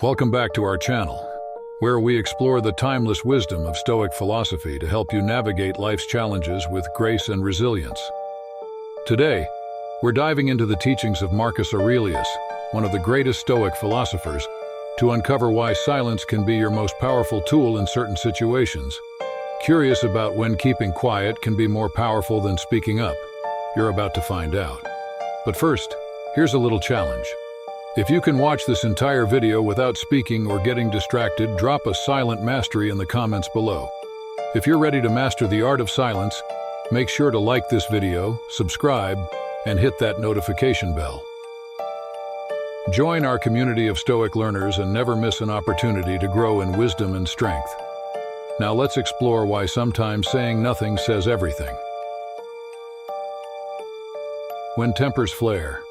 Welcome back to our channel, where we explore the timeless wisdom of Stoic philosophy to help you navigate life's challenges with grace and resilience. Today, we're diving into the teachings of Marcus Aurelius, one of the greatest Stoic philosophers, to uncover why silence can be your most powerful tool in certain situations. Curious about when keeping quiet can be more powerful than speaking up? You're about to find out. But first, here's a little challenge. If you can watch this entire video without speaking or getting distracted, drop a silent mastery in the comments below. If you're ready to master the art of silence, make sure to like this video, subscribe, and hit that notification bell. Join our community of Stoic learners and never miss an opportunity to grow in wisdom and strength. Now let's explore why sometimes saying nothing says everything. When tempers flare.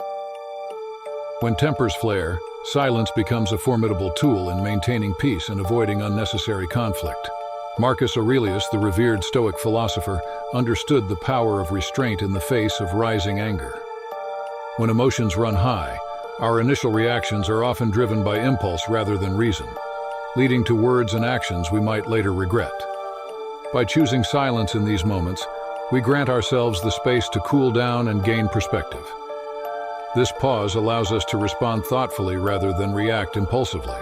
When tempers flare, silence becomes a formidable tool in maintaining peace and avoiding unnecessary conflict. Marcus Aurelius, the revered Stoic philosopher, understood the power of restraint in the face of rising anger. When emotions run high, our initial reactions are often driven by impulse rather than reason, leading to words and actions we might later regret. By choosing silence in these moments, we grant ourselves the space to cool down and gain perspective. This pause allows us to respond thoughtfully rather than react impulsively.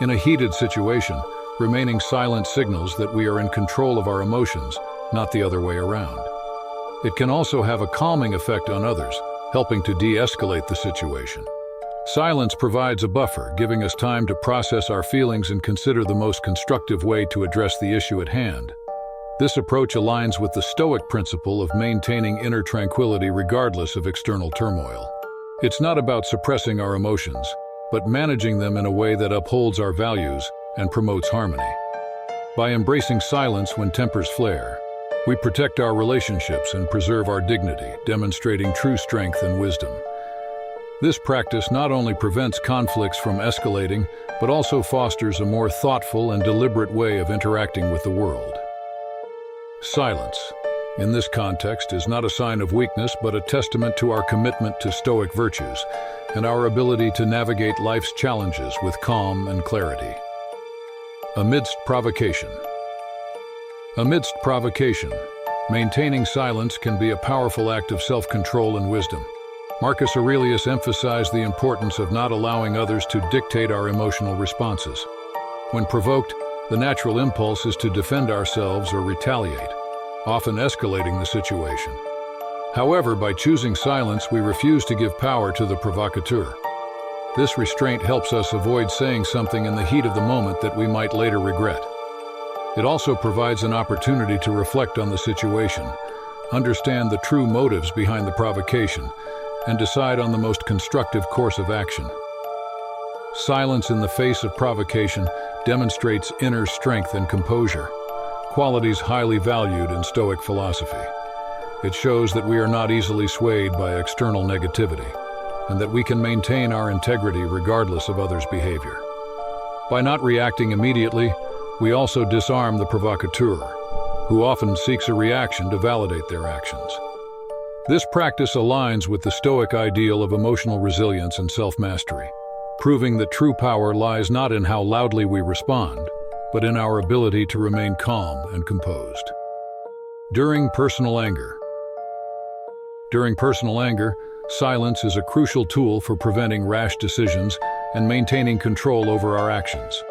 In a heated situation, remaining silent signals that we are in control of our emotions, not the other way around. It can also have a calming effect on others, helping to de-escalate the situation. Silence provides a buffer, giving us time to process our feelings and consider the most constructive way to address the issue at hand. This approach aligns with the Stoic principle of maintaining inner tranquility regardless of external turmoil. It's not about suppressing our emotions, but managing them in a way that upholds our values and promotes harmony. By embracing silence when tempers flare, we protect our relationships and preserve our dignity, demonstrating true strength and wisdom. This practice not only prevents conflicts from escalating, but also fosters a more thoughtful and deliberate way of interacting with the world. Silence, in this context, is not a sign of weakness, but a testament to our commitment to Stoic virtues and our ability to navigate life's challenges with calm and clarity. Amidst provocation. Amidst provocation, maintaining silence can be a powerful act of self-control and wisdom. Marcus Aurelius emphasized the importance of not allowing others to dictate our emotional responses. When provoked, the natural impulse is to defend ourselves or retaliate, often escalating the situation. However, by choosing silence, we refuse to give power to the provocateur. This restraint helps us avoid saying something in the heat of the moment that we might later regret. It also provides an opportunity to reflect on the situation, understand the true motives behind the provocation, and decide on the most constructive course of action. Silence in the face of provocation demonstrates inner strength and composure, qualities highly valued in Stoic philosophy. It shows that we are not easily swayed by external negativity, and that we can maintain our integrity regardless of others' behavior. By not reacting immediately, we also disarm the provocateur, who often seeks a reaction to validate their actions. This practice aligns with the Stoic ideal of emotional resilience and self-mastery, proving that true power lies not in how loudly we respond, but in our ability to remain calm and composed. During personal anger. During personal anger, silence is a crucial tool for preventing rash decisions and maintaining control over our actions.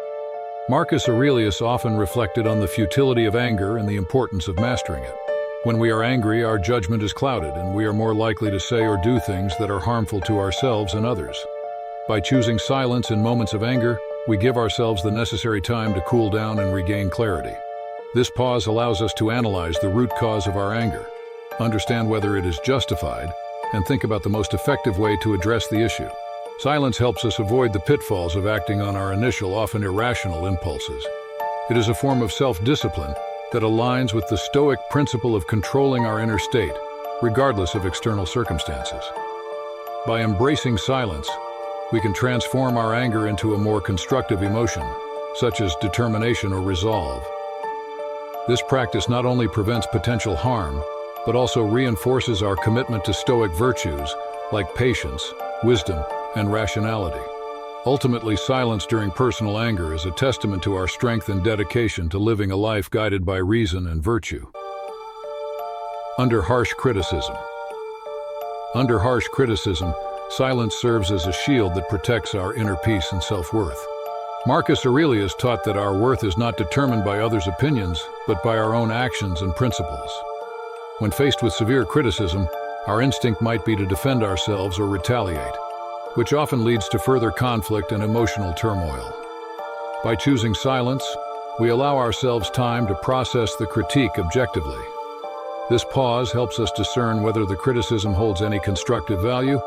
Marcus Aurelius often reflected on the futility of anger and the importance of mastering it. When we are angry, our judgment is clouded, and we are more likely to say or do things that are harmful to ourselves and others. By choosing silence in moments of anger, we give ourselves the necessary time to cool down and regain clarity. This pause allows us to analyze the root cause of our anger, understand whether it is justified, and think about the most effective way to address the issue. Silence helps us avoid the pitfalls of acting on our initial, often irrational impulses. It is a form of self-discipline that aligns with the Stoic principle of controlling our inner state, regardless of external circumstances. By embracing silence, we can transform our anger into a more constructive emotion, such as determination or resolve. This practice not only prevents potential harm, but also reinforces our commitment to Stoic virtues like patience, wisdom, and rationality. Ultimately, silence during personal anger is a testament to our strength and dedication to living a life guided by reason and virtue. Under harsh criticism. Under harsh criticism, silence serves as a shield that protects our inner peace and self-worth. Marcus Aurelius taught that our worth is not determined by others' opinions, but by our own actions and principles. When faced with severe criticism, our instinct might be to defend ourselves or retaliate, which often leads to further conflict and emotional turmoil. By choosing silence, we allow ourselves time to process the critique objectively. This pause helps us discern whether the criticism holds any constructive value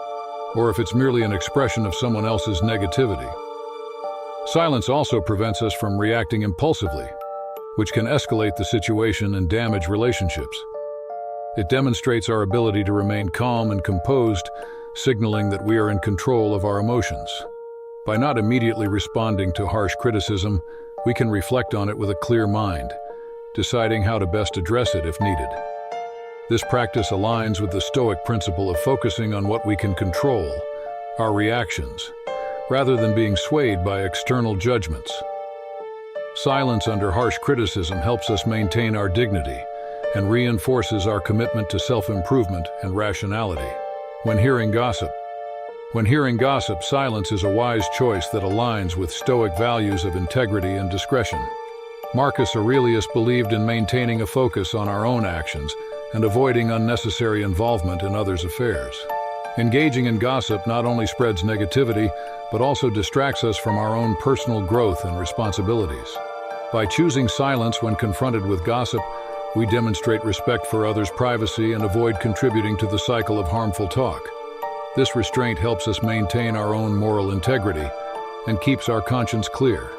or if it's merely an expression of someone else's negativity. Silence also prevents us from reacting impulsively, which can escalate the situation and damage relationships. It demonstrates our ability to remain calm and composed, signaling that we are in control of our emotions. By not immediately responding to harsh criticism, we can reflect on it with a clear mind, deciding how to best address it if needed. This practice aligns with the Stoic principle of focusing on what we can control, our reactions, rather than being swayed by external judgments. Silence under harsh criticism helps us maintain our dignity and reinforces our commitment to self-improvement and rationality. When hearing gossip, silence is a wise choice that aligns with Stoic values of integrity and discretion. Marcus Aurelius believed in maintaining a focus on our own actions and avoiding unnecessary involvement in others' affairs. Engaging in gossip not only spreads negativity, but also distracts us from our own personal growth and responsibilities. By choosing silence when confronted with gossip, we demonstrate respect for others' privacy and avoid contributing to the cycle of harmful talk. This restraint helps us maintain our own moral integrity and keeps our conscience clear.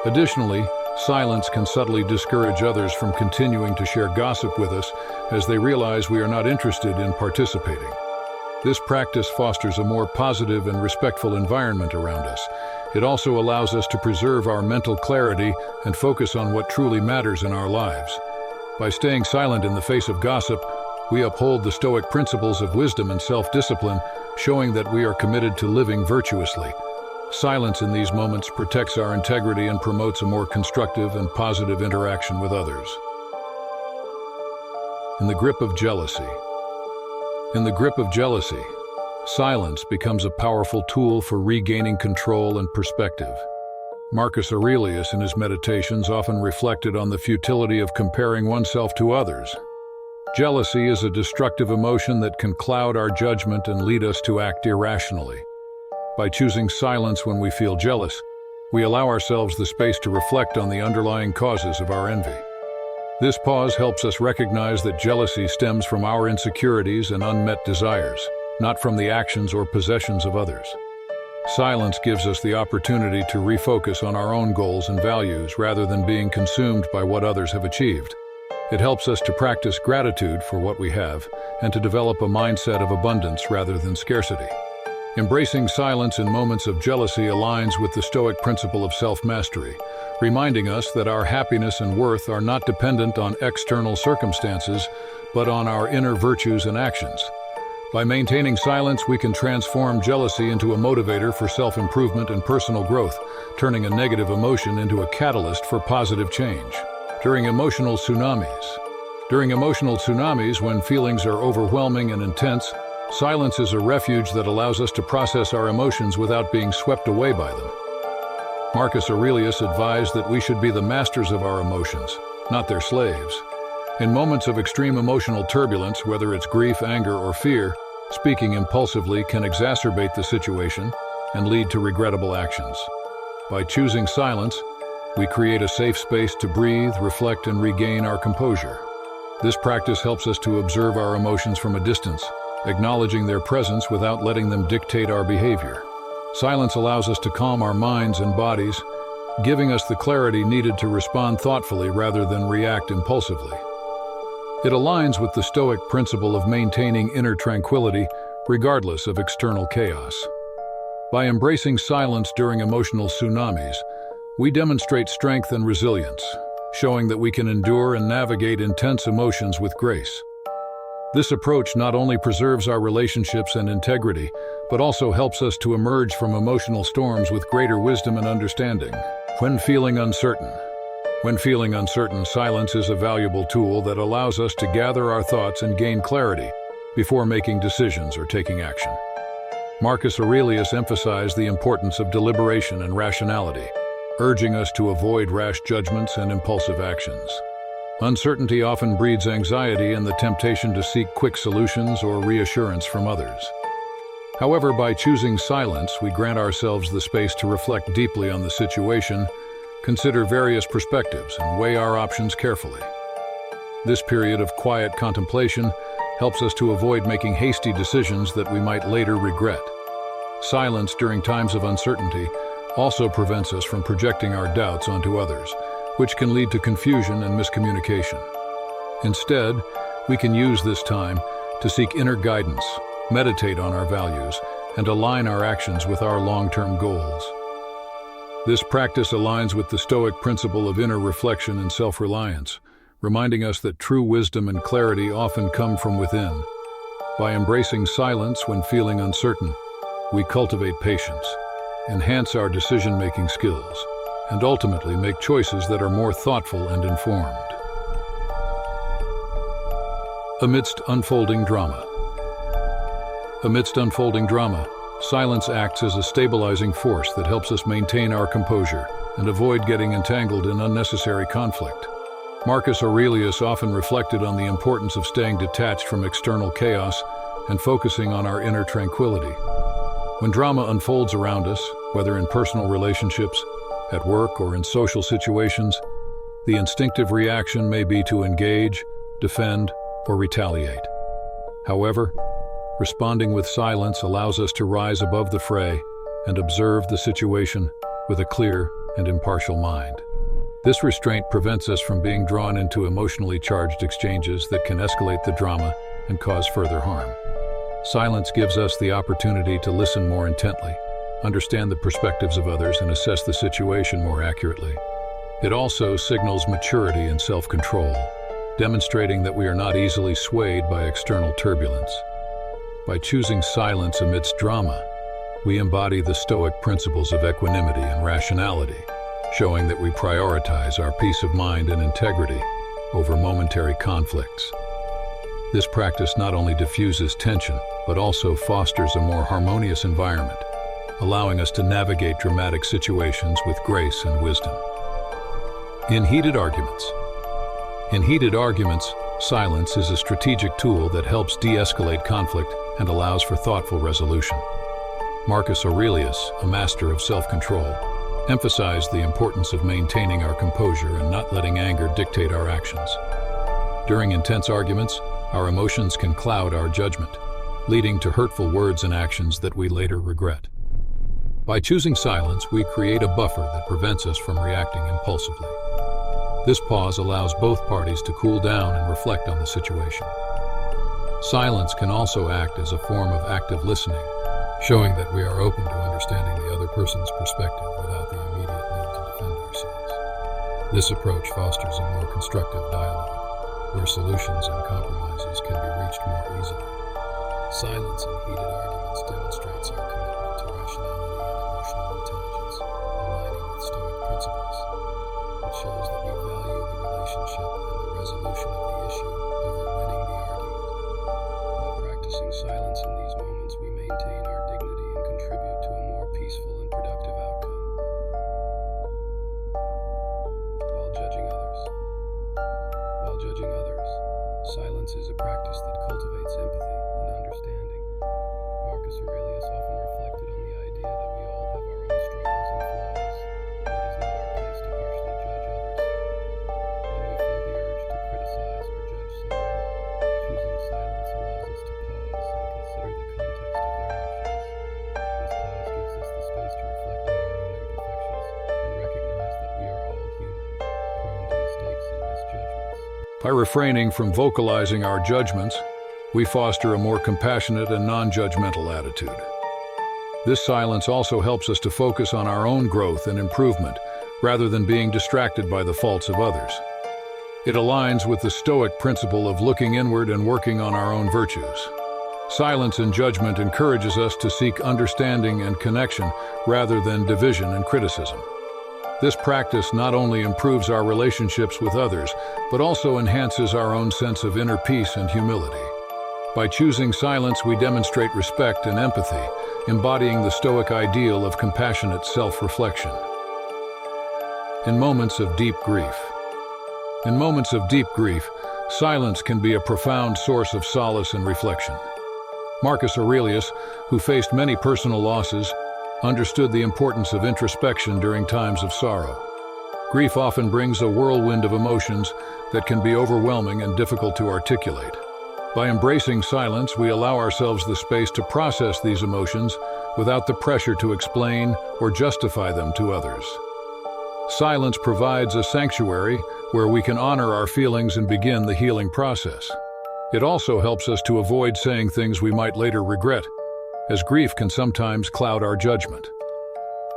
Additionally, silence can subtly discourage others from continuing to share gossip with us as they realize we are not interested in participating. This practice fosters a more positive and respectful environment around us. It also allows us to preserve our mental clarity and focus on what truly matters in our lives. By staying silent in the face of gossip, we uphold the Stoic principles of wisdom and self-discipline, showing that we are committed to living virtuously. Silence in these moments protects our integrity and promotes a more constructive and positive interaction with others. In the grip of jealousy. In the grip of jealousy, silence becomes a powerful tool for regaining control and perspective. Marcus Aurelius, in his meditations, often reflected on the futility of comparing oneself to others. Jealousy is a destructive emotion that can cloud our judgment and lead us to act irrationally. By choosing silence when we feel jealous, we allow ourselves the space to reflect on the underlying causes of our envy. This pause helps us recognize that jealousy stems from our insecurities and unmet desires, not from the actions or possessions of others. Silence gives us the opportunity to refocus on our own goals and values rather than being consumed by what others have achieved. It helps us to practice gratitude for what we have and to develop a mindset of abundance rather than scarcity. Embracing silence in moments of jealousy aligns with the Stoic principle of self-mastery, reminding us that our happiness and worth are not dependent on external circumstances, but on our inner virtues and actions. By maintaining silence, we can transform jealousy into a motivator for self-improvement and personal growth, turning a negative emotion into a catalyst for positive change. During emotional tsunamis, when feelings are overwhelming and intense, silence is a refuge that allows us to process our emotions without being swept away by them. Marcus Aurelius advised that we should be the masters of our emotions, not their slaves. In moments of extreme emotional turbulence, whether it's grief, anger, or fear, speaking impulsively can exacerbate the situation and lead to regrettable actions. By choosing silence, we create a safe space to breathe, reflect, and regain our composure. This practice helps us to observe our emotions from a distance, acknowledging their presence without letting them dictate our behavior. Silence allows us to calm our minds and bodies, giving us the clarity needed to respond thoughtfully rather than react impulsively. It aligns with the Stoic principle of maintaining inner tranquility regardless of external chaos. By embracing silence during emotional tsunamis, we demonstrate strength and resilience, showing that we can endure and navigate intense emotions with grace. This approach not only preserves our relationships and integrity, but also helps us to emerge from emotional storms with greater wisdom and understanding. When feeling uncertain, silence is a valuable tool that allows us to gather our thoughts and gain clarity before making decisions or taking action. Marcus Aurelius emphasized the importance of deliberation and rationality, urging us to avoid rash judgments and impulsive actions. Uncertainty often breeds anxiety and the temptation to seek quick solutions or reassurance from others. However, by choosing silence, we grant ourselves the space to reflect deeply on the situation, consider various perspectives, and weigh our options carefully. This period of quiet contemplation helps us to avoid making hasty decisions that we might later regret. Silence during times of uncertainty also prevents us from projecting our doubts onto others, which can lead to confusion and miscommunication. Instead, we can use this time to seek inner guidance, meditate on our values, and align our actions with our long-term goals. This practice aligns with the Stoic principle of inner reflection and self-reliance, reminding us that true wisdom and clarity often come from within. By embracing silence when feeling uncertain, we cultivate patience, enhance our decision-making skills, and ultimately make choices that are more thoughtful and informed. Amidst unfolding drama, silence acts as a stabilizing force that helps us maintain our composure and avoid getting entangled in unnecessary conflict. Marcus Aurelius often reflected on the importance of staying detached from external chaos and focusing on our inner tranquility. When drama unfolds around us, whether in personal relationships, at work, or in social situations, the instinctive reaction may be to engage, defend, or retaliate. However, responding with silence allows us to rise above the fray and observe the situation with a clear and impartial mind. This restraint prevents us from being drawn into emotionally charged exchanges that can escalate the drama and cause further harm. Silence gives us the opportunity to listen more intently, understand the perspectives of others, and assess the situation more accurately. It also signals maturity and self-control, demonstrating that we are not easily swayed by external turbulence. By choosing silence amidst drama, we embody the Stoic principles of equanimity and rationality, showing that we prioritize our peace of mind and integrity over momentary conflicts. This practice not only diffuses tension, but also fosters a more harmonious environment, allowing us to navigate dramatic situations with grace and wisdom. In heated arguments, silence is a strategic tool that helps de-escalate conflict and allows for thoughtful resolution. Marcus Aurelius, a master of self-control, emphasized the importance of maintaining our composure and not letting anger dictate our actions. During intense arguments, our emotions can cloud our judgment, leading to hurtful words and actions that we later regret. By choosing silence, we create a buffer that prevents us from reacting impulsively. This pause allows both parties to cool down and reflect on the situation. Silence can also act as a form of active listening, showing that we are open to understanding the other person's perspective without the immediate need to defend ourselves. This approach fosters a more constructive dialogue, where solutions and compromises can be reached more easily. Silence in heated arguments demonstrates our commitment to rationality and emotional intelligence, aligning with Stoic principles. It shows that we value the relationship and the resolution of the issue over winning the argument. By practicing silence in these moments, we maintain our dignity and contribute to a more peaceful and productive outcome. While judging others, silence is a practice that cultivates empathy and understanding. Marcus Aurelius often reflected on the idea that we all have our own struggles and flaws, and it is not our place to harshly judge others. When we feel the urge to criticize or judge someone, choosing silence allows us to pause and consider the context of their actions. This pause gives us the space to reflect on our own imperfections and recognize that we are all human, prone to mistakes and misjudgments. By refraining from vocalizing our judgments, we foster a more compassionate and non-judgmental attitude. This silence also helps us to focus on our own growth and improvement, rather than being distracted by the faults of others. It aligns with the Stoic principle of looking inward and working on our own virtues. Silence in judgment encourages us to seek understanding and connection rather than division and criticism. This practice not only improves our relationships with others, but also enhances our own sense of inner peace and humility. By choosing silence, we demonstrate respect and empathy, embodying the Stoic ideal of compassionate self-reflection. In moments of deep grief. In moments of deep grief, silence can be a profound source of solace and reflection. Marcus Aurelius, who faced many personal losses, understood the importance of introspection during times of sorrow. Grief often brings a whirlwind of emotions that can be overwhelming and difficult to articulate. By embracing silence, we allow ourselves the space to process these emotions without the pressure to explain or justify them to others. Silence provides a sanctuary where we can honor our feelings and begin the healing process. It also helps us to avoid saying things we might later regret, as grief can sometimes cloud our judgment.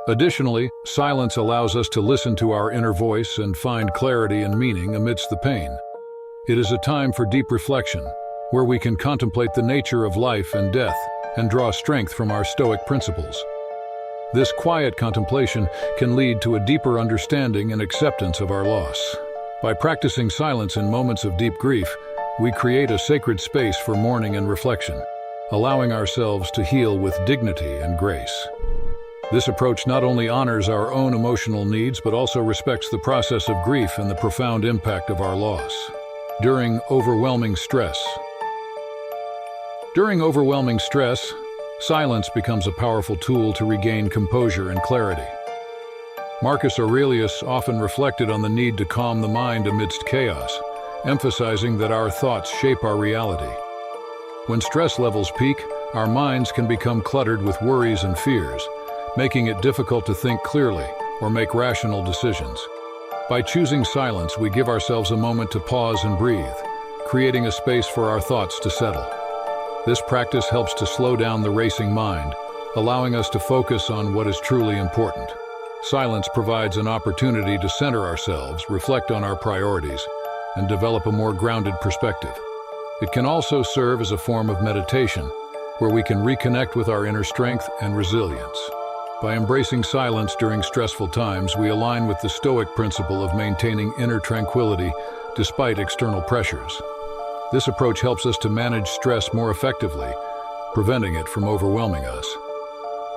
Additionally, silence allows us to listen to our inner voice and find clarity and meaning amidst the pain. It is a time for deep reflection, where we can contemplate the nature of life and death and draw strength from our Stoic principles. This quiet contemplation can lead to a deeper understanding and acceptance of our loss. By practicing silence in moments of deep grief, we create a sacred space for mourning and reflection, allowing ourselves to heal with dignity and grace. This approach not only honors our own emotional needs, but also respects the process of grief and the profound impact of our loss. During overwhelming stress. During overwhelming stress, silence becomes a powerful tool to regain composure and clarity. Marcus Aurelius often reflected on the need to calm the mind amidst chaos, emphasizing that our thoughts shape our reality. When stress levels peak, our minds can become cluttered with worries and fears, making it difficult to think clearly or make rational decisions. By choosing silence, we give ourselves a moment to pause and breathe, creating a space for our thoughts to settle. This practice helps to slow down the racing mind, allowing us to focus on what is truly important. Silence provides an opportunity to center ourselves, reflect on our priorities, and develop a more grounded perspective. It can also serve as a form of meditation, where we can reconnect with our inner strength and resilience. By embracing silence during stressful times, we align with the Stoic principle of maintaining inner tranquility despite external pressures. This approach helps us to manage stress more effectively, preventing it from overwhelming us.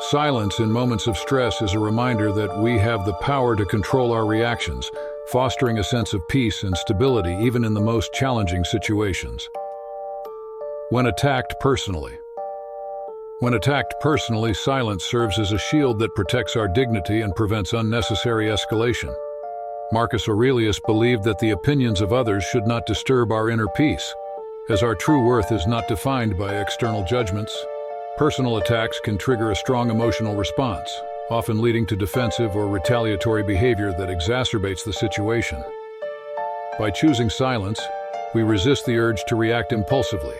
Silence in moments of stress is a reminder that we have the power to control our reactions, fostering a sense of peace and stability even in the most challenging situations. When attacked personally. When attacked personally, silence serves as a shield that protects our dignity and prevents unnecessary escalation. Marcus Aurelius believed that the opinions of others should not disturb our inner peace, as our true worth is not defined by external judgments. Personal attacks can trigger a strong emotional response, often leading to defensive or retaliatory behavior that exacerbates the situation. By choosing silence, we resist the urge to react impulsively,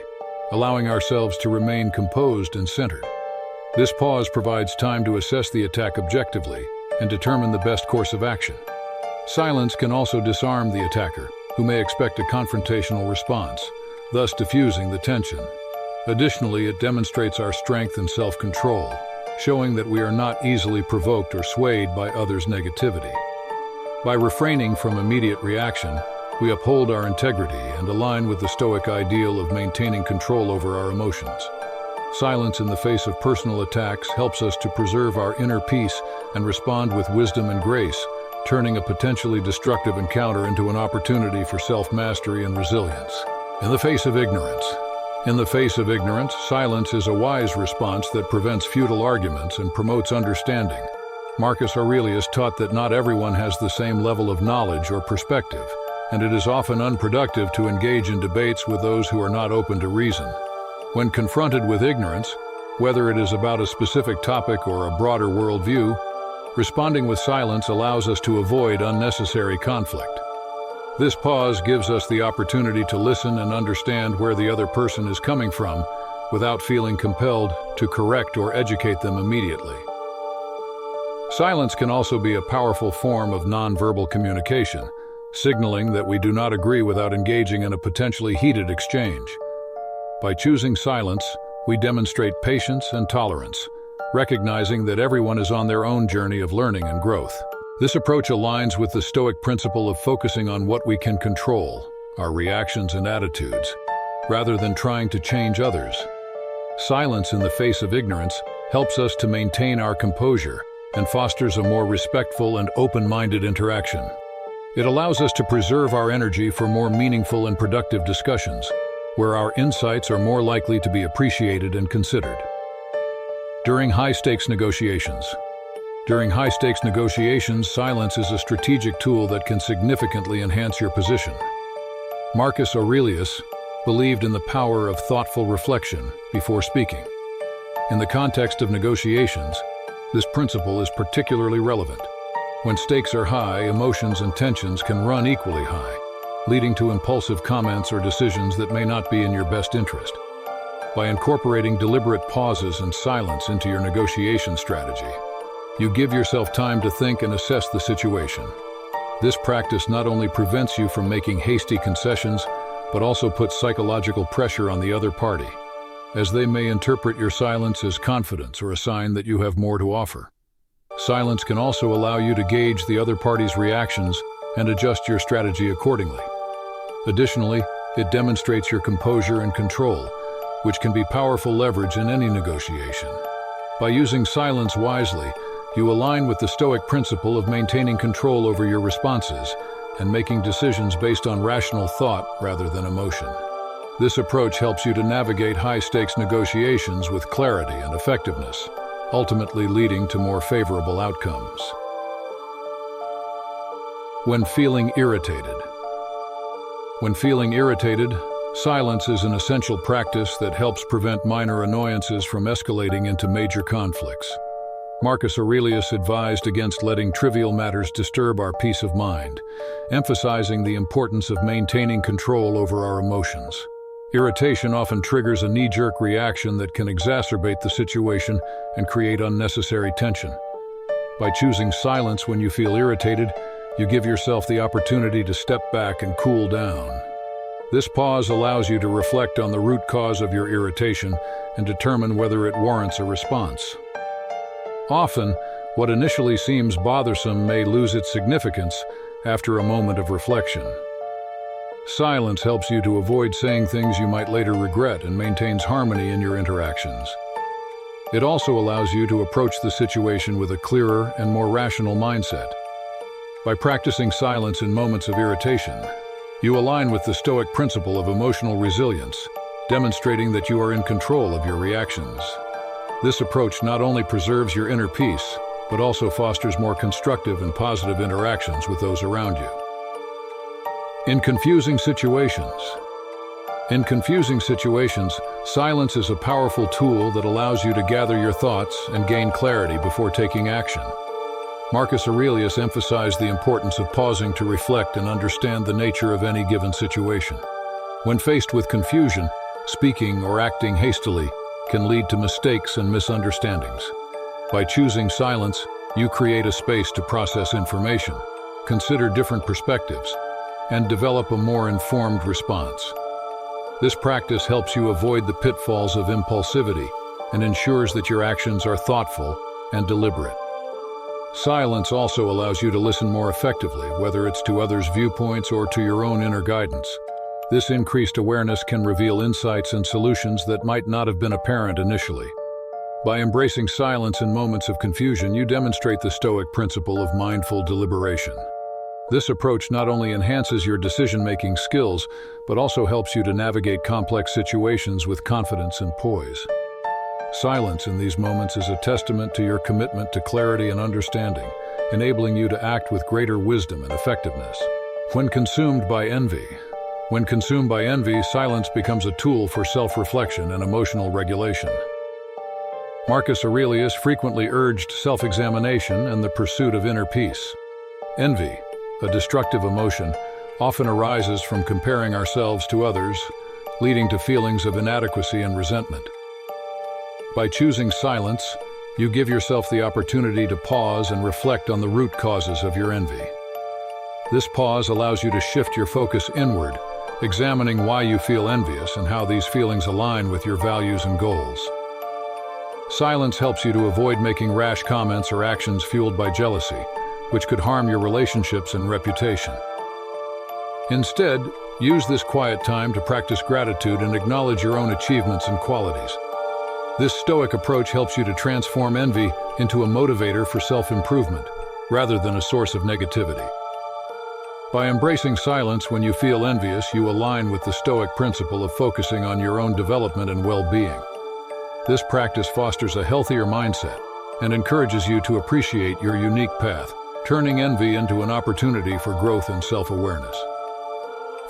allowing ourselves to remain composed and centered. This pause provides time to assess the attack objectively and determine the best course of action. Silence can also disarm the attacker, who may expect a confrontational response, thus diffusing the tension. Additionally, it demonstrates our strength and self-control, showing that we are not easily provoked or swayed by others' negativity. By refraining from immediate reaction, we uphold our integrity and align with the Stoic ideal of maintaining control over our emotions. Silence in the face of personal attacks helps us to preserve our inner peace and respond with wisdom and grace, turning a potentially destructive encounter into an opportunity for self-mastery and resilience. In the face of ignorance. In the face of ignorance, silence is a wise response that prevents futile arguments and promotes understanding. Marcus Aurelius taught that not everyone has the same level of knowledge or perspective, and it is often unproductive to engage in debates with those who are not open to reason. When confronted with ignorance, whether it is about a specific topic or a broader worldview, responding with silence allows us to avoid unnecessary conflict. This pause gives us the opportunity to listen and understand where the other person is coming from, without feeling compelled to correct or educate them immediately. Silence can also be a powerful form of nonverbal communication, signaling that we do not agree without engaging in a potentially heated exchange. By choosing silence, we demonstrate patience and tolerance, recognizing that everyone is on their own journey of learning and growth. This approach aligns with the Stoic principle of focusing on what we can control, our reactions and attitudes, rather than trying to change others. Silence in the face of ignorance helps us to maintain our composure and fosters a more respectful and open-minded interaction. It allows us to preserve our energy for more meaningful and productive discussions, where our insights are more likely to be appreciated and considered. During high-stakes negotiations. During high-stakes negotiations, silence is a strategic tool that can significantly enhance your position. Marcus Aurelius believed in the power of thoughtful reflection before speaking. In the context of negotiations, this principle is particularly relevant. When stakes are high, emotions and tensions can run equally high, leading to impulsive comments or decisions that may not be in your best interest. By incorporating deliberate pauses and silence into your negotiation strategy, you give yourself time to think and assess the situation. This practice not only prevents you from making hasty concessions, but also puts psychological pressure on the other party, as they may interpret your silence as confidence or a sign that you have more to offer. Silence can also allow you to gauge the other party's reactions and adjust your strategy accordingly. Additionally, it demonstrates your composure and control, which can be powerful leverage in any negotiation. By using silence wisely, you align with the Stoic principle of maintaining control over your responses and making decisions based on rational thought rather than emotion. This approach helps you to navigate high-stakes negotiations with clarity and effectiveness, ultimately leading to more favorable outcomes. When feeling irritated. When feeling irritated, silence is an essential practice that helps prevent minor annoyances from escalating into major conflicts. Marcus Aurelius advised against letting trivial matters disturb our peace of mind, emphasizing the importance of maintaining control over our emotions. Irritation often triggers a knee-jerk reaction that can exacerbate the situation and create unnecessary tension. By choosing silence when you feel irritated, you give yourself the opportunity to step back and cool down. This pause allows you to reflect on the root cause of your irritation and determine whether it warrants a response. Often, what initially seems bothersome may lose its significance after a moment of reflection. Silence helps you to avoid saying things you might later regret and maintains harmony in your interactions. It also allows you to approach the situation with a clearer and more rational mindset. By practicing silence in moments of irritation, you align with the Stoic principle of emotional resilience, demonstrating that you are in control of your reactions. This approach not only preserves your inner peace, but also fosters more constructive and positive interactions with those around you. In confusing situations. In confusing situations, silence is a powerful tool that allows you to gather your thoughts and gain clarity before taking action. Marcus Aurelius emphasized the importance of pausing to reflect and understand the nature of any given situation. When faced with confusion, speaking or acting hastily can lead to mistakes and misunderstandings. By choosing silence, you create a space to process information, consider different perspectives, and develop a more informed response. This practice helps you avoid the pitfalls of impulsivity and ensures that your actions are thoughtful and deliberate. Silence also allows you to listen more effectively, whether it's to others' viewpoints or to your own inner guidance. This increased awareness can reveal insights and solutions that might not have been apparent initially. By embracing silence in moments of confusion, you demonstrate the Stoic principle of mindful deliberation. This approach not only enhances your decision-making skills, but also helps you to navigate complex situations with confidence and poise. Silence in these moments is a testament to your commitment to clarity and understanding, enabling you to act with greater wisdom and effectiveness. When consumed by envy, silence becomes a tool for self-reflection and emotional regulation. Marcus Aurelius frequently urged self-examination and the pursuit of inner peace. Envy, a destructive emotion, often arises from comparing ourselves to others, leading to feelings of inadequacy and resentment. By choosing silence, you give yourself the opportunity to pause and reflect on the root causes of your envy. This pause allows you to shift your focus inward, examining why you feel envious and how these feelings align with your values and goals. Silence helps you to avoid making rash comments or actions fueled by jealousy, which could harm your relationships and reputation. Instead, use this quiet time to practice gratitude and acknowledge your own achievements and qualities. This stoic approach helps you to transform envy into a motivator for self-improvement, rather than a source of negativity. By embracing silence when you feel envious, you align with the Stoic principle of focusing on your own development and well-being. This practice fosters a healthier mindset and encourages you to appreciate your unique path, turning envy into an opportunity for growth and self-awareness.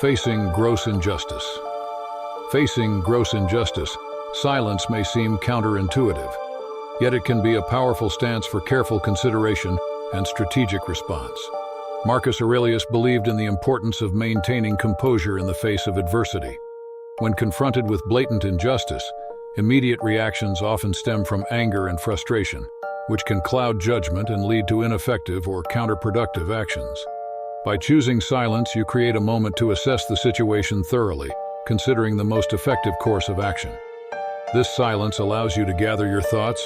Facing gross injustice. Facing gross injustice, silence may seem counterintuitive, yet it can be a powerful stance for careful consideration and strategic response. Marcus Aurelius believed in the importance of maintaining composure in the face of adversity. When confronted with blatant injustice, immediate reactions often stem from anger and frustration, which can cloud judgment and lead to ineffective or counterproductive actions. By choosing silence, you create a moment to assess the situation thoroughly, considering the most effective course of action. This silence allows you to gather your thoughts,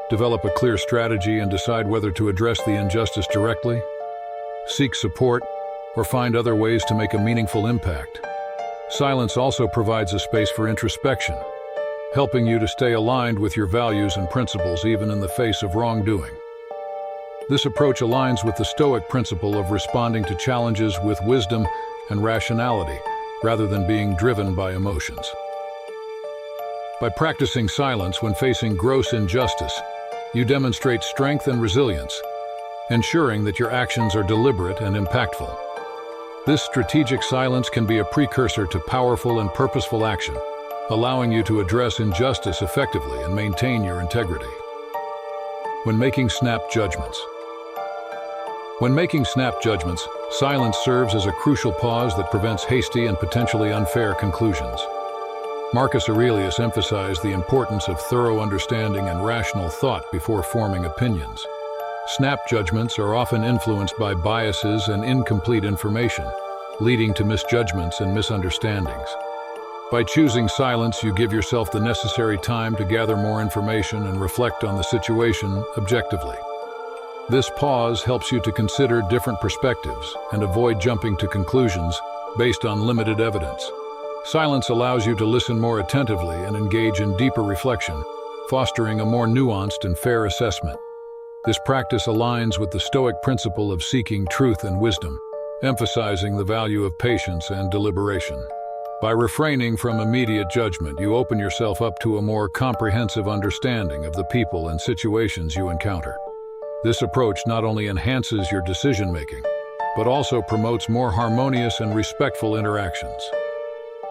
develop a clear strategy, and decide whether to address the injustice directly, seek support, or find other ways to make a meaningful impact. Silence also provides a space for introspection, helping you to stay aligned with your values and principles even in the face of wrongdoing. This approach aligns with the Stoic principle of responding to challenges with wisdom and rationality, rather than being driven by emotions. By practicing silence when facing gross injustice, you demonstrate strength and resilience, ensuring that your actions are deliberate and impactful. This strategic silence can be a precursor to powerful and purposeful action, allowing you to address injustice effectively and maintain your integrity. When making snap judgments. When making snap judgments, silence serves as a crucial pause that prevents hasty and potentially unfair conclusions. Marcus Aurelius emphasized the importance of thorough understanding and rational thought before forming opinions. Snap judgments are often influenced by biases and incomplete information, leading to misjudgments and misunderstandings. By choosing silence, you give yourself the necessary time to gather more information and reflect on the situation objectively. This pause helps you to consider different perspectives and avoid jumping to conclusions based on limited evidence. Silence allows you to listen more attentively and engage in deeper reflection, fostering a more nuanced and fair assessment. This practice aligns with the Stoic principle of seeking truth and wisdom, emphasizing the value of patience and deliberation. By refraining from immediate judgment, you open yourself up to a more comprehensive understanding of the people and situations you encounter. This approach not only enhances your decision-making, but also promotes more harmonious and respectful interactions.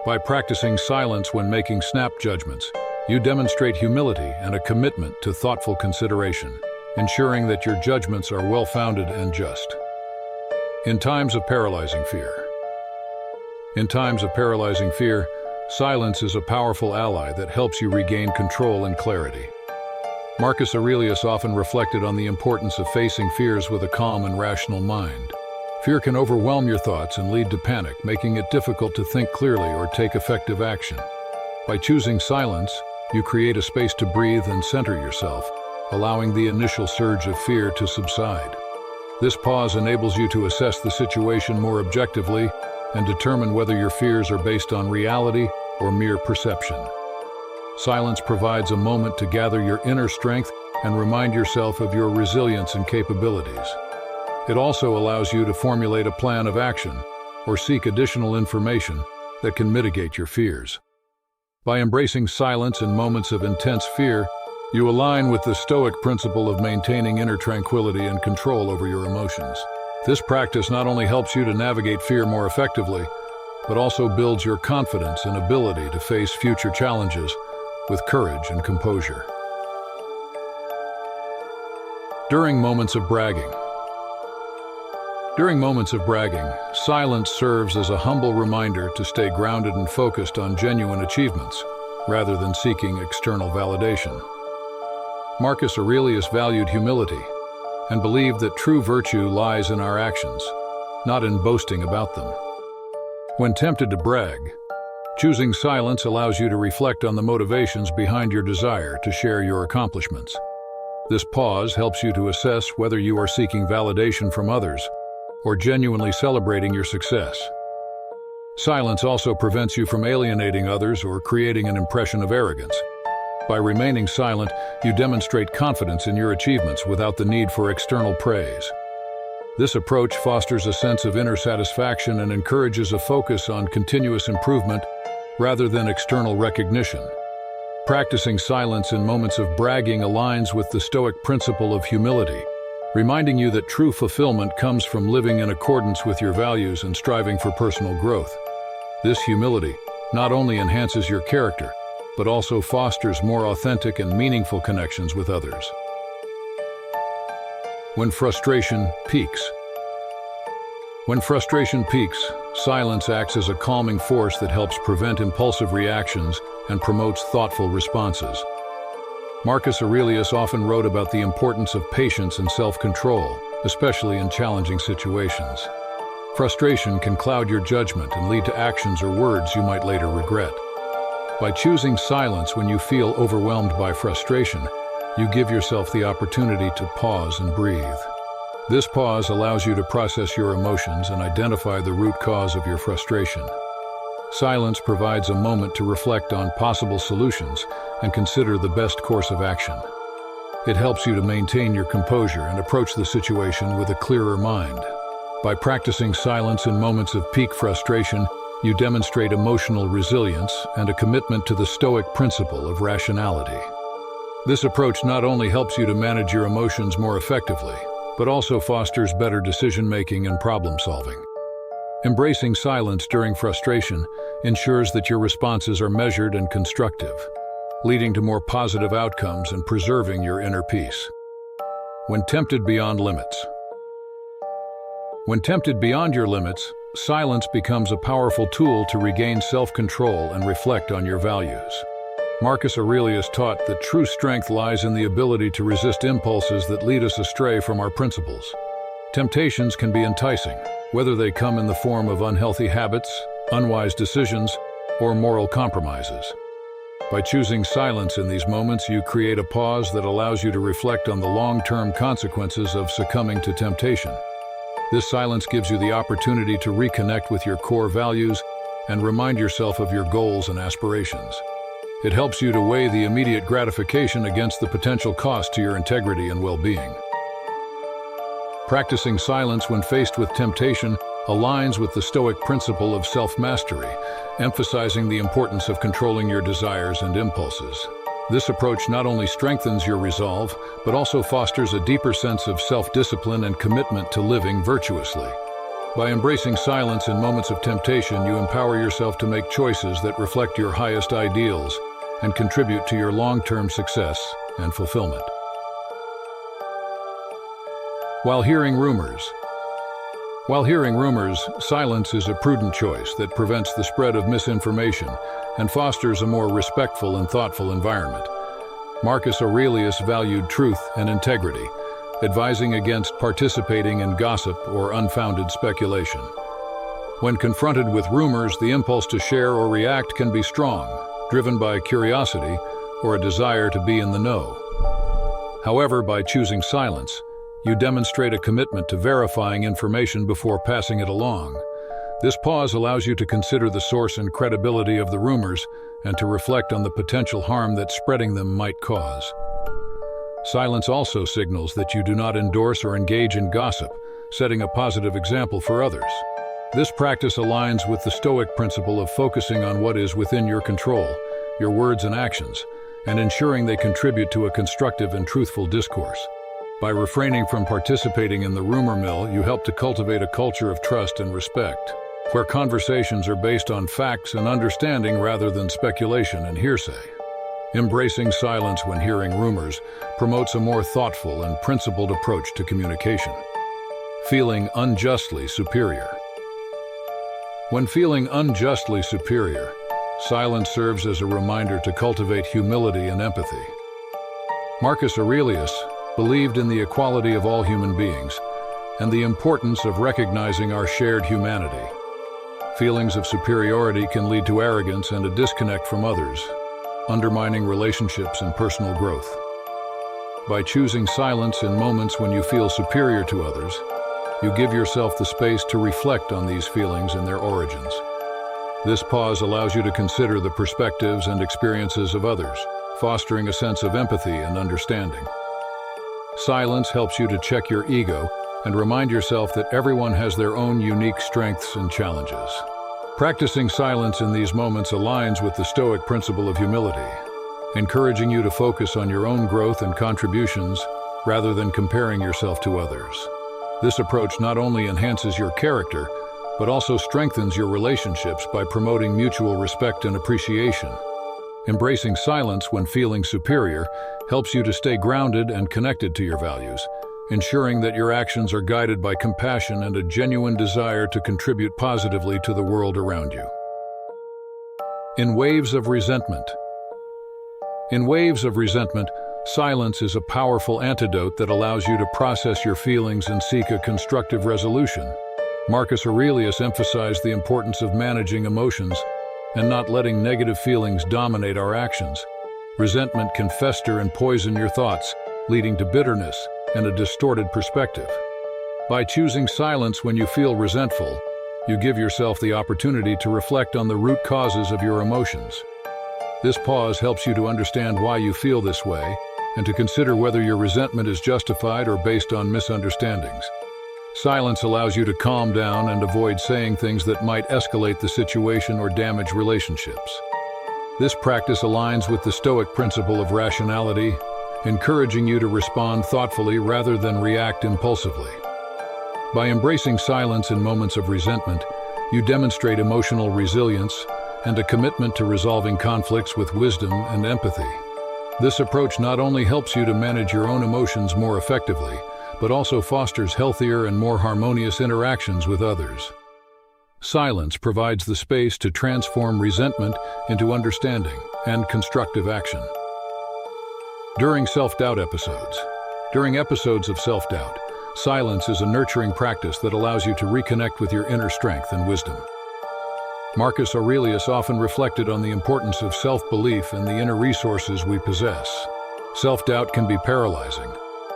By practicing silence when making snap judgments, you demonstrate humility and a commitment to thoughtful consideration, ensuring that your judgments are well-founded and just. In times of paralyzing fear. In times of paralyzing fear, silence is a powerful ally that helps you regain control and clarity. Marcus Aurelius often reflected on the importance of facing fears with a calm and rational mind. Fear can overwhelm your thoughts and lead to panic, making it difficult to think clearly or take effective action. By choosing silence, you create a space to breathe and center yourself, allowing the initial surge of fear to subside. This pause enables you to assess the situation more objectively and determine whether your fears are based on reality or mere perception. Silence provides a moment to gather your inner strength and remind yourself of your resilience and capabilities. It also allows you to formulate a plan of action or seek additional information that can mitigate your fears. By embracing silence in moments of intense fear, you align with the Stoic principle of maintaining inner tranquility and control over your emotions. This practice not only helps you to navigate fear more effectively, but also builds your confidence and ability to face future challenges with courage and composure. During moments of bragging. During moments of bragging, silence serves as a humble reminder to stay grounded and focused on genuine achievements, rather than seeking external validation. Marcus Aurelius valued humility and believed that true virtue lies in our actions, not in boasting about them. When tempted to brag, choosing silence allows you to reflect on the motivations behind your desire to share your accomplishments. This pause helps you to assess whether you are seeking validation from others or genuinely celebrating your success. Silence also prevents you from alienating others or creating an impression of arrogance. By remaining silent, you demonstrate confidence in your achievements without the need for external praise. This approach fosters a sense of inner satisfaction and encourages a focus on continuous improvement rather than external recognition. Practicing silence in moments of bragging aligns with the Stoic principle of humility, reminding you that true fulfillment comes from living in accordance with your values and striving for personal growth. This humility not only enhances your character, but also fosters more authentic and meaningful connections with others. When frustration peaks. When frustration peaks, silence acts as a calming force that helps prevent impulsive reactions and promotes thoughtful responses. Marcus Aurelius often wrote about the importance of patience and self-control, especially in challenging situations. Frustration can cloud your judgment and lead to actions or words you might later regret. By choosing silence when you feel overwhelmed by frustration, you give yourself the opportunity to pause and breathe. This pause allows you to process your emotions and identify the root cause of your frustration. Silence provides a moment to reflect on possible solutions and consider the best course of action. It helps you to maintain your composure and approach the situation with a clearer mind. By practicing silence in moments of peak frustration, you demonstrate emotional resilience and a commitment to the Stoic principle of rationality. This approach not only helps you to manage your emotions more effectively, but also fosters better decision-making and problem-solving. Embracing silence during frustration ensures that your responses are measured and constructive, leading to more positive outcomes and preserving your inner peace. When tempted beyond limits. When tempted beyond your limits, silence becomes a powerful tool to regain self-control and reflect on your values. Marcus Aurelius taught that true strength lies in the ability to resist impulses that lead us astray from our principles. Temptations can be enticing, whether they come in the form of unhealthy habits, unwise decisions, or moral compromises. By choosing silence in these moments, you create a pause that allows you to reflect on the long-term consequences of succumbing to temptation. This silence gives you the opportunity to reconnect with your core values and remind yourself of your goals and aspirations. It helps you to weigh the immediate gratification against the potential cost to your integrity and well-being. Practicing silence when faced with temptation aligns with the Stoic principle of self-mastery, emphasizing the importance of controlling your desires and impulses. This approach not only strengthens your resolve, but also fosters a deeper sense of self-discipline and commitment to living virtuously. By embracing silence in moments of temptation, you empower yourself to make choices that reflect your highest ideals and contribute to your long-term success and fulfillment. While hearing rumors. While hearing rumors, silence is a prudent choice that prevents the spread of misinformation and fosters a more respectful and thoughtful environment. Marcus Aurelius valued truth and integrity, advising against participating in gossip or unfounded speculation. When confronted with rumors, the impulse to share or react can be strong, driven by curiosity or a desire to be in the know. However, by choosing silence, you demonstrate a commitment to verifying information before passing it along. This pause allows you to consider the source and credibility of the rumors and to reflect on the potential harm that spreading them might cause. Silence also signals that you do not endorse or engage in gossip, setting a positive example for others. This practice aligns with the Stoic principle of focusing on what is within your control, your words and actions, and ensuring they contribute to a constructive and truthful discourse. By refraining from participating in the rumor mill, you help to cultivate a culture of trust and respect, where conversations are based on facts and understanding rather than speculation and hearsay. Embracing silence when hearing rumors promotes a more thoughtful and principled approach to communication. Feeling unjustly superior. When feeling unjustly superior, silence serves as a reminder to cultivate humility and empathy. Marcus Aurelius believed in the equality of all human beings, and the importance of recognizing our shared humanity. Feelings of superiority can lead to arrogance and a disconnect from others, undermining relationships and personal growth. By choosing silence in moments when you feel superior to others, you give yourself the space to reflect on these feelings and their origins. This pause allows you to consider the perspectives and experiences of others, fostering a sense of empathy and understanding. Silence helps you to check your ego and remind yourself that everyone has their own unique strengths and challenges. Practicing silence in these moments aligns with the Stoic principle of humility, encouraging you to focus on your own growth and contributions rather than comparing yourself to others. This approach not only enhances your character, but also strengthens your relationships by promoting mutual respect and appreciation. Embracing silence when feeling superior helps you to stay grounded and connected to your values, ensuring that your actions are guided by compassion and a genuine desire to contribute positively to the world around you. In waves of resentment. In waves of resentment, silence is a powerful antidote that allows you to process your feelings and seek a constructive resolution. Marcus Aurelius emphasized the importance of managing emotions and not letting negative feelings dominate our actions. Resentment can fester and poison your thoughts, leading to bitterness and a distorted perspective. By choosing silence when you feel resentful, you give yourself the opportunity to reflect on the root causes of your emotions. This pause helps you to understand why you feel this way and to consider whether your resentment is justified or based on misunderstandings. Silence allows you to calm down and avoid saying things that might escalate the situation or damage relationships. This practice aligns with the Stoic principle of rationality, encouraging you to respond thoughtfully rather than react impulsively. By embracing silence in moments of resentment, you demonstrate emotional resilience and a commitment to resolving conflicts with wisdom and empathy. This approach not only helps you to manage your own emotions more effectively, but also fosters healthier and more harmonious interactions with others. Silence provides the space to transform resentment into understanding and constructive action. During self-doubt episodes. During episodes of self-doubt, silence is a nurturing practice that allows you to reconnect with your inner strength and wisdom. Marcus Aurelius often reflected on the importance of self-belief and the inner resources we possess. Self-doubt can be paralyzing,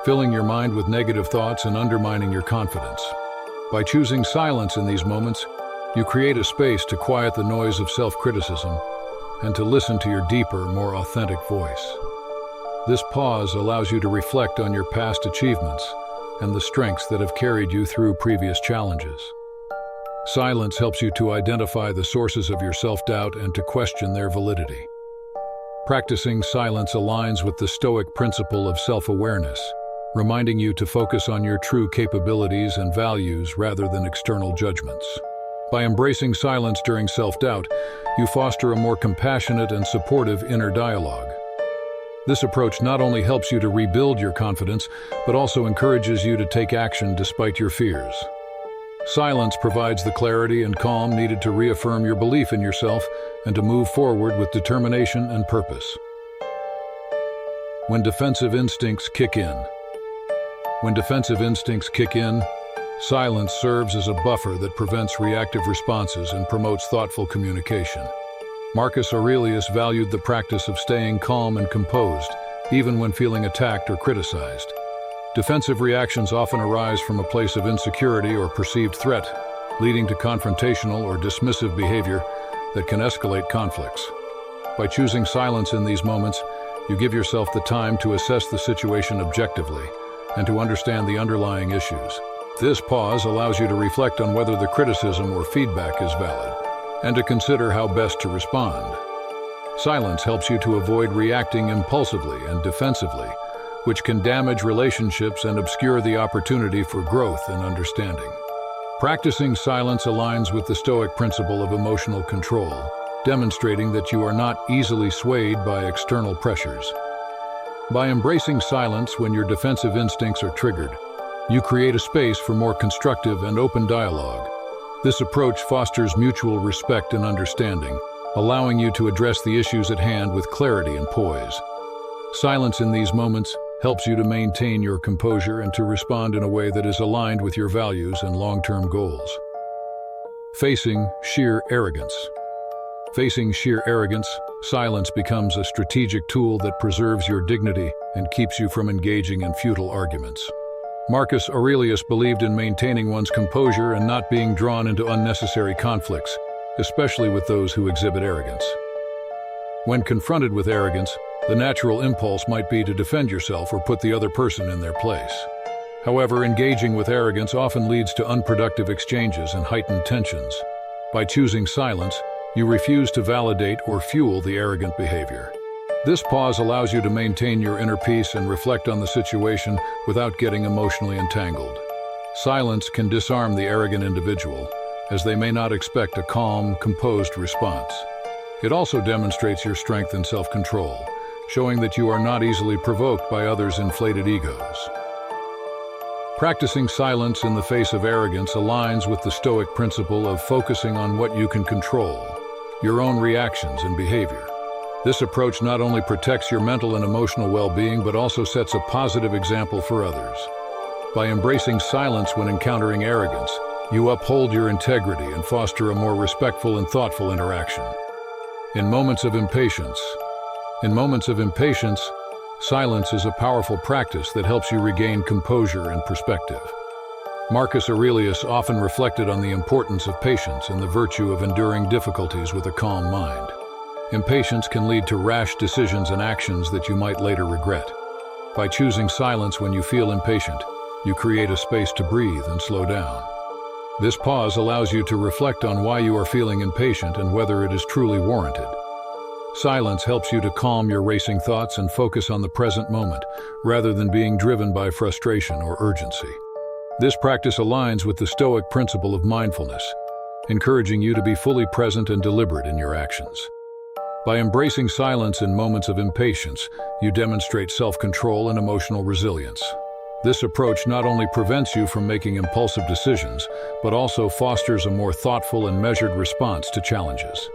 filling your mind with negative thoughts and undermining your confidence. By choosing silence in these moments, you create a space to quiet the noise of self-criticism and to listen to your deeper, more authentic voice. This pause allows you to reflect on your past achievements and the strengths that have carried you through previous challenges. Silence helps you to identify the sources of your self-doubt and to question their validity. Practicing silence aligns with the Stoic principle of self-awareness, reminding you to focus on your true capabilities and values rather than external judgments. By embracing silence during self-doubt, you foster a more compassionate and supportive inner dialogue. This approach not only helps you to rebuild your confidence, but also encourages you to take action despite your fears. Silence provides the clarity and calm needed to reaffirm your belief in yourself and to move forward with determination and purpose. When defensive instincts kick in. When defensive instincts kick in, silence serves as a buffer that prevents reactive responses and promotes thoughtful communication. Marcus Aurelius valued the practice of staying calm and composed, even when feeling attacked or criticized. Defensive reactions often arise from a place of insecurity or perceived threat, leading to confrontational or dismissive behavior that can escalate conflicts. By choosing silence in these moments, you give yourself the time to assess the situation objectively and to understand the underlying issues. This pause allows you to reflect on whether the criticism or feedback is valid, and to consider how best to respond. Silence helps you to avoid reacting impulsively and defensively, which can damage relationships and obscure the opportunity for growth and understanding. Practicing silence aligns with the Stoic principle of emotional control, demonstrating that you are not easily swayed by external pressures. By embracing silence when your defensive instincts are triggered, you create a space for more constructive and open dialogue. This approach fosters mutual respect and understanding, allowing you to address the issues at hand with clarity and poise. Silence in these moments helps you to maintain your composure and to respond in a way that is aligned with your values and long-term goals. Facing sheer arrogance. Facing sheer arrogance, silence becomes a strategic tool that preserves your dignity and keeps you from engaging in futile arguments. Marcus Aurelius believed in maintaining one's composure and not being drawn into unnecessary conflicts, especially with those who exhibit arrogance. When confronted with arrogance, the natural impulse might be to defend yourself or put the other person in their place. However, engaging with arrogance often leads to unproductive exchanges and heightened tensions. By choosing silence, you refuse to validate or fuel the arrogant behavior. This pause allows you to maintain your inner peace and reflect on the situation without getting emotionally entangled. Silence can disarm the arrogant individual, as they may not expect a calm, composed response. It also demonstrates your strength and self-control, showing that you are not easily provoked by others' inflated egos. Practicing silence in the face of arrogance aligns with the Stoic principle of focusing on what you can control, your own reactions and behavior. This approach not only protects your mental and emotional well-being, but also sets a positive example for others. By embracing silence when encountering arrogance, you uphold your integrity and foster a more respectful and thoughtful interaction. In moments of impatience, silence is a powerful practice that helps you regain composure and perspective. Marcus Aurelius often reflected on the importance of patience and the virtue of enduring difficulties with a calm mind. Impatience can lead to rash decisions and actions that you might later regret. By choosing silence when you feel impatient, you create a space to breathe and slow down. This pause allows you to reflect on why you are feeling impatient and whether it is truly warranted. Silence helps you to calm your racing thoughts and focus on the present moment, rather than being driven by frustration or urgency. This practice aligns with the Stoic principle of mindfulness, encouraging you to be fully present and deliberate in your actions. By embracing silence in moments of impatience, you demonstrate self-control and emotional resilience. This approach not only prevents you from making impulsive decisions, but also fosters a more thoughtful and measured response to challenges.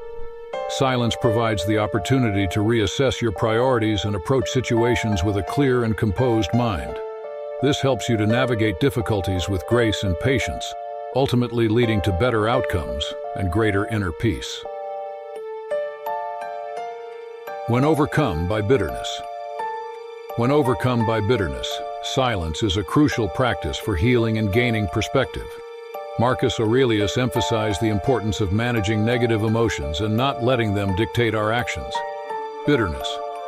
Silence provides the opportunity to reassess your priorities and approach situations with a clear and composed mind. This helps you to navigate difficulties with grace and patience, ultimately leading to better outcomes and greater inner peace. When overcome by bitterness. When overcome by bitterness, silence is a crucial practice for healing and gaining perspective. Marcus Aurelius emphasized the importance of managing negative emotions and not letting them dictate our actions. Bitterness,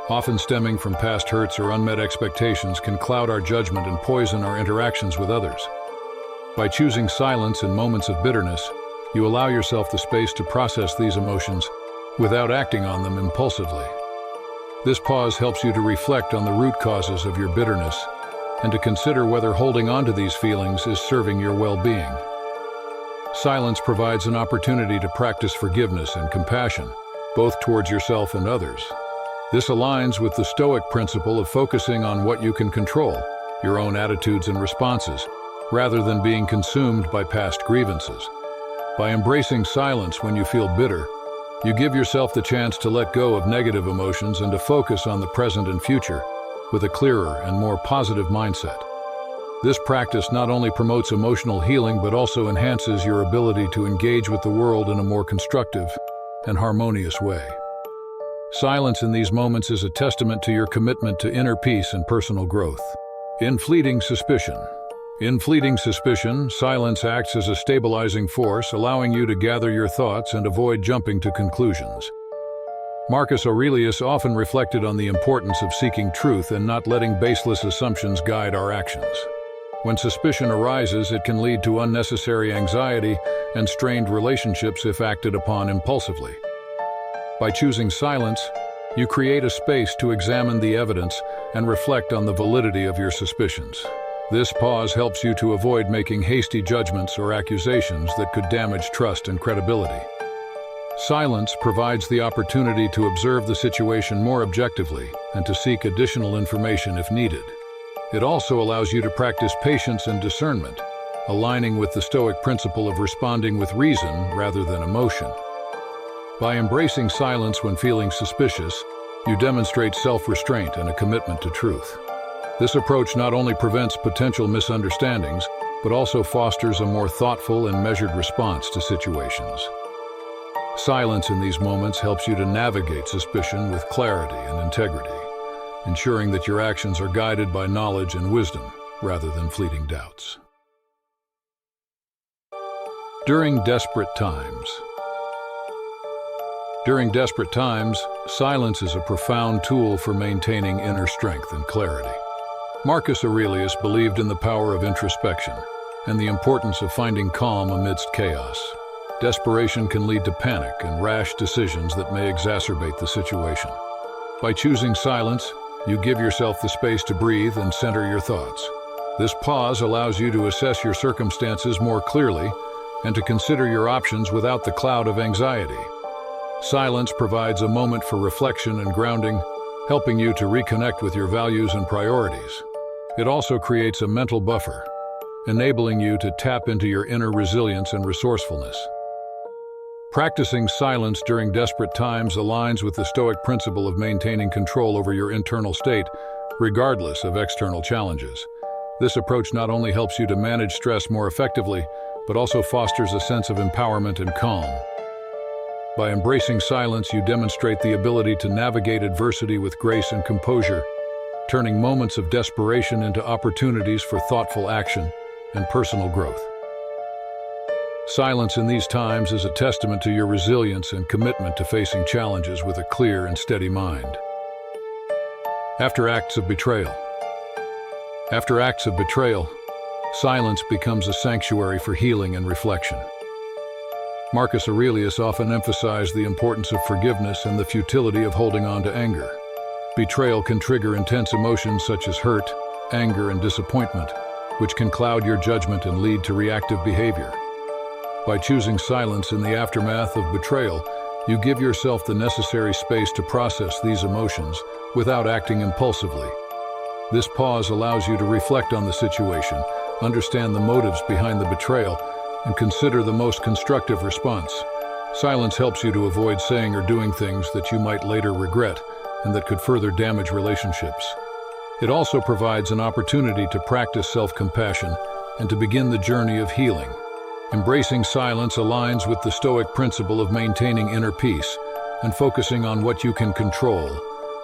often stemming from past hurts or unmet expectations, can cloud our judgment and poison our interactions with others. By choosing silence in moments of bitterness, you allow yourself the space to process these emotions without acting on them impulsively. This pause helps you to reflect on the root causes of your bitterness and to consider whether holding on to these feelings is serving your well-being. Silence provides an opportunity to practice forgiveness and compassion, both towards yourself and others. This aligns with the Stoic principle of focusing on what you can control, your own attitudes and responses, rather than being consumed by past grievances. By embracing silence when you feel bitter, you give yourself the chance to let go of negative emotions and to focus on the present and future with a clearer and more positive mindset. This practice not only promotes emotional healing but also enhances your ability to engage with the world in a more constructive and harmonious way. Silence in these moments is a testament to your commitment to inner peace and personal growth. In fleeting suspicion, silence acts as a stabilizing force, allowing you to gather your thoughts and avoid jumping to conclusions. Marcus Aurelius often reflected on the importance of seeking truth and not letting baseless assumptions guide our actions. When suspicion arises, it can lead to unnecessary anxiety and strained relationships if acted upon impulsively. By choosing silence, you create a space to examine the evidence and reflect on the validity of your suspicions. This pause helps you to avoid making hasty judgments or accusations that could damage trust and credibility. Silence provides the opportunity to observe the situation more objectively and to seek additional information if needed. It also allows you to practice patience and discernment, aligning with the Stoic principle of responding with reason rather than emotion. By embracing silence when feeling suspicious, you demonstrate self-restraint and a commitment to truth. This approach not only prevents potential misunderstandings, but also fosters a more thoughtful and measured response to situations. Silence in these moments helps you to navigate suspicion with clarity and integrity, ensuring that your actions are guided by knowledge and wisdom rather than fleeting doubts. During desperate times. During desperate times, silence is a profound tool for maintaining inner strength and clarity. Marcus Aurelius believed in the power of introspection and the importance of finding calm amidst chaos. Desperation can lead to panic and rash decisions that may exacerbate the situation. By choosing silence, you give yourself the space to breathe and center your thoughts. This pause allows you to assess your circumstances more clearly and to consider your options without the cloud of anxiety. Silence provides a moment for reflection and grounding, helping you to reconnect with your values and priorities. It also creates a mental buffer, enabling you to tap into your inner resilience and resourcefulness. Practicing silence during desperate times aligns with the Stoic principle of maintaining control over your internal state, regardless of external challenges. This approach not only helps you to manage stress more effectively, but also fosters a sense of empowerment and calm. By embracing silence, you demonstrate the ability to navigate adversity with grace and composure, turning moments of desperation into opportunities for thoughtful action and personal growth. Silence in these times is a testament to your resilience and commitment to facing challenges with a clear and steady mind. After acts of betrayal. After acts of betrayal, silence becomes a sanctuary for healing and reflection. Marcus Aurelius often emphasized the importance of forgiveness and the futility of holding on to anger. Betrayal can trigger intense emotions such as hurt, anger, and disappointment, which can cloud your judgment and lead to reactive behavior. By choosing silence in the aftermath of betrayal, you give yourself the necessary space to process these emotions without acting impulsively. This pause allows you to reflect on the situation, understand the motives behind the betrayal, and consider the most constructive response. Silence helps you to avoid saying or doing things that you might later regret and that could further damage relationships. It also provides an opportunity to practice self-compassion and to begin the journey of healing. Embracing silence aligns with the Stoic principle of maintaining inner peace and focusing on what you can control,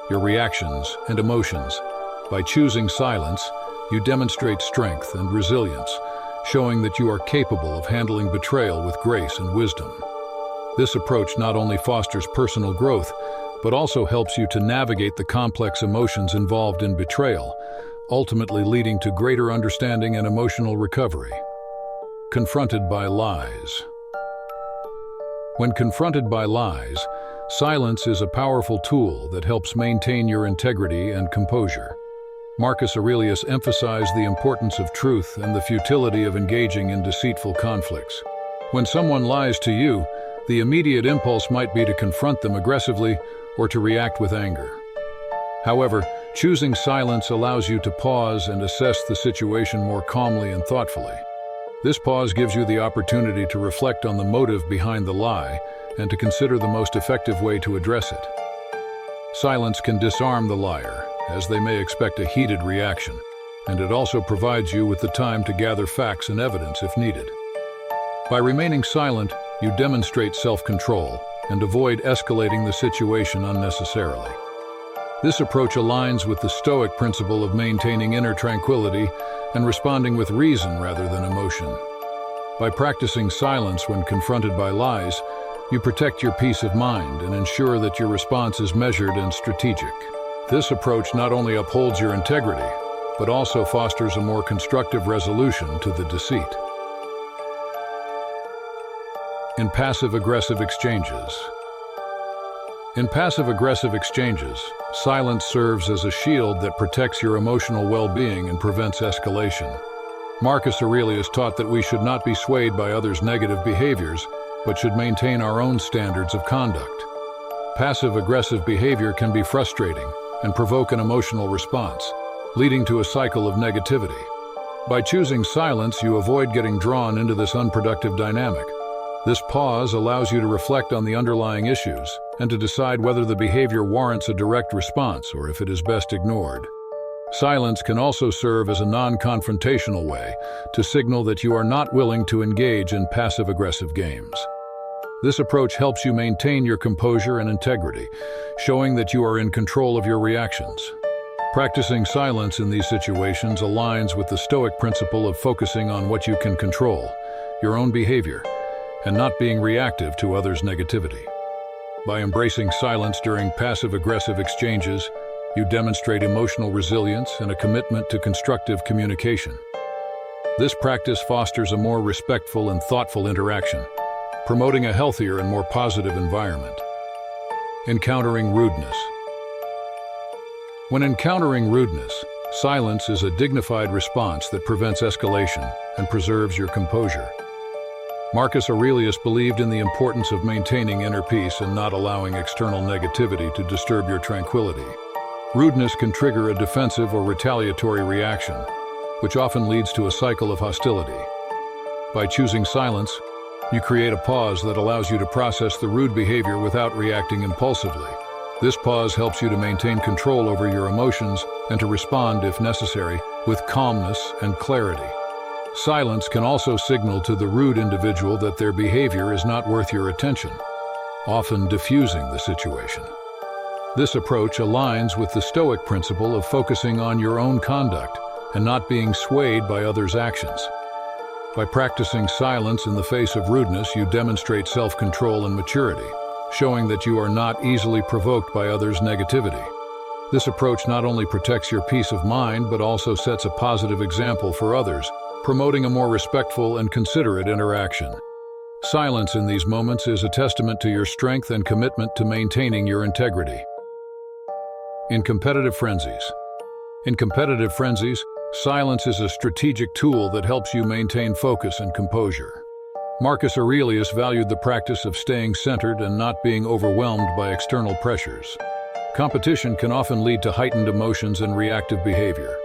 your reactions and emotions. By choosing silence, you demonstrate strength and resilience, showing that you are capable of handling betrayal with grace and wisdom. This approach not only fosters personal growth, but also helps you to navigate the complex emotions involved in betrayal, ultimately leading to greater understanding and emotional recovery. Confronted by lies. When confronted by lies, silence is a powerful tool that helps maintain your integrity and composure. Marcus Aurelius emphasized the importance of truth and the futility of engaging in deceitful conflicts. When someone lies to you, the immediate impulse might be to confront them aggressively or to react with anger. However, choosing silence allows you to pause and assess the situation more calmly and thoughtfully. This pause gives you the opportunity to reflect on the motive behind the lie and to consider the most effective way to address it. Silence can disarm the liar, as they may expect a heated reaction, and it also provides you with the time to gather facts and evidence if needed. By remaining silent, you demonstrate self-control and avoid escalating the situation unnecessarily. This approach aligns with the Stoic principle of maintaining inner tranquility and responding with reason rather than emotion. By practicing silence when confronted by lies, you protect your peace of mind and ensure that your response is measured and strategic. This approach not only upholds your integrity, but also fosters a more constructive resolution to the deceit. In passive-aggressive exchanges. In passive-aggressive exchanges, silence serves as a shield that protects your emotional well-being and prevents escalation. Marcus Aurelius taught that we should not be swayed by others' negative behaviors, but should maintain our own standards of conduct. Passive-aggressive behavior can be frustrating and provoke an emotional response, leading to a cycle of negativity. By choosing silence, you avoid getting drawn into this unproductive dynamic. This pause allows you to reflect on the underlying issues and to decide whether the behavior warrants a direct response or if it is best ignored. Silence can also serve as a non-confrontational way to signal that you are not willing to engage in passive-aggressive games. This approach helps you maintain your composure and integrity, showing that you are in control of your reactions. Practicing silence in these situations aligns with the Stoic principle of focusing on what you can control, your own behavior, and not being reactive to others' negativity. By embracing silence during passive-aggressive exchanges, you demonstrate emotional resilience and a commitment to constructive communication. This practice fosters a more respectful and thoughtful interaction, promoting a healthier and more positive environment. Encountering rudeness. When encountering rudeness, silence is a dignified response that prevents escalation and preserves your composure. Marcus Aurelius believed in the importance of maintaining inner peace and not allowing external negativity to disturb your tranquility. Rudeness can trigger a defensive or retaliatory reaction, which often leads to a cycle of hostility. By choosing silence, you create a pause that allows you to process the rude behavior without reacting impulsively. This pause helps you to maintain control over your emotions and to respond, if necessary, with calmness and clarity. Silence can also signal to the rude individual that their behavior is not worth your attention, often diffusing the situation. This approach aligns with the Stoic principle of focusing on your own conduct and not being swayed by others' actions. By practicing silence in the face of rudeness, you demonstrate self-control and maturity, showing that you are not easily provoked by others' negativity. This approach not only protects your peace of mind, but also sets a positive example for others, promoting a more respectful and considerate interaction. Silence in these moments is a testament to your strength and commitment to maintaining your integrity. In competitive frenzies. In competitive frenzies, silence is a strategic tool that helps you maintain focus and composure. Marcus Aurelius valued the practice of staying centered and not being overwhelmed by external pressures. Competition can often lead to heightened emotions and reactive behavior,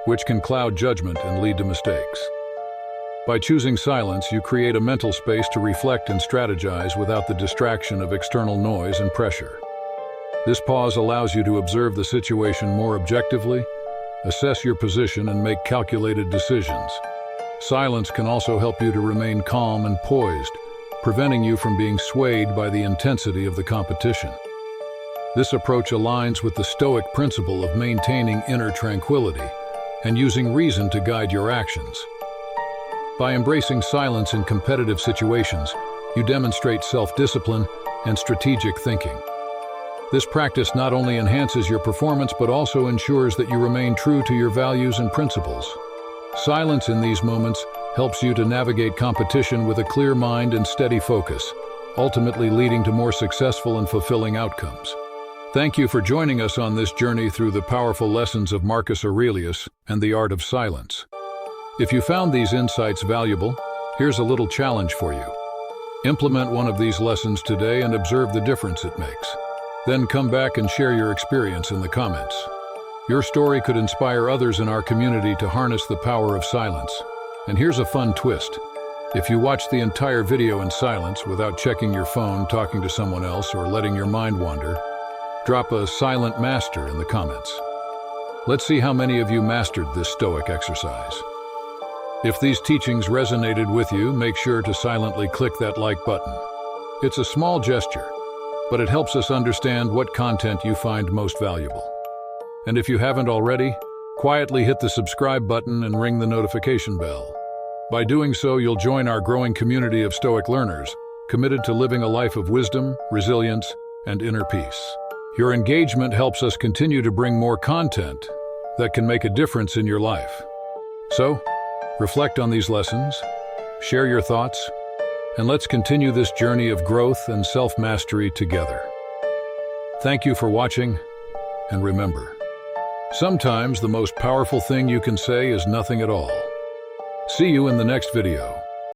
which can cloud judgment and lead to mistakes. By choosing silence, you create a mental space to reflect and strategize without the distraction of external noise and pressure. This pause allows you to observe the situation more objectively, assess your position, and make calculated decisions. Silence can also help you to remain calm and poised, preventing you from being swayed by the intensity of the competition. This approach aligns with the Stoic principle of maintaining inner tranquility and using reason to guide your actions. By embracing silence in competitive situations, you demonstrate self-discipline and strategic thinking. This practice not only enhances your performance but also ensures that you remain true to your values and principles. Silence in these moments helps you to navigate competition with a clear mind and steady focus, ultimately leading to more successful and fulfilling outcomes. Thank you for joining us on this journey through the powerful lessons of Marcus Aurelius and the art of silence. If you found these insights valuable, here's a little challenge for you. Implement one of these lessons today and observe the difference it makes. Then come back and share your experience in the comments. Your story could inspire others in our community to harness the power of silence. And here's a fun twist. If you watch the entire video in silence without checking your phone, talking to someone else, or letting your mind wander, drop a silent master in the comments. Let's see how many of you mastered this Stoic exercise. If these teachings resonated with you, make sure to silently click that like button. It's a small gesture, but it helps us understand what content you find most valuable. And if you haven't already, quietly hit the subscribe button and ring the notification bell. By doing so, you'll join our growing community of Stoic learners, committed to living a life of wisdom, resilience, and inner peace. Your engagement helps us continue to bring more content that can make a difference in your life. So, reflect on these lessons, share your thoughts, and let's continue this journey of growth and self-mastery together. Thank you for watching, and remember, sometimes the most powerful thing you can say is nothing at all. See you in the next video.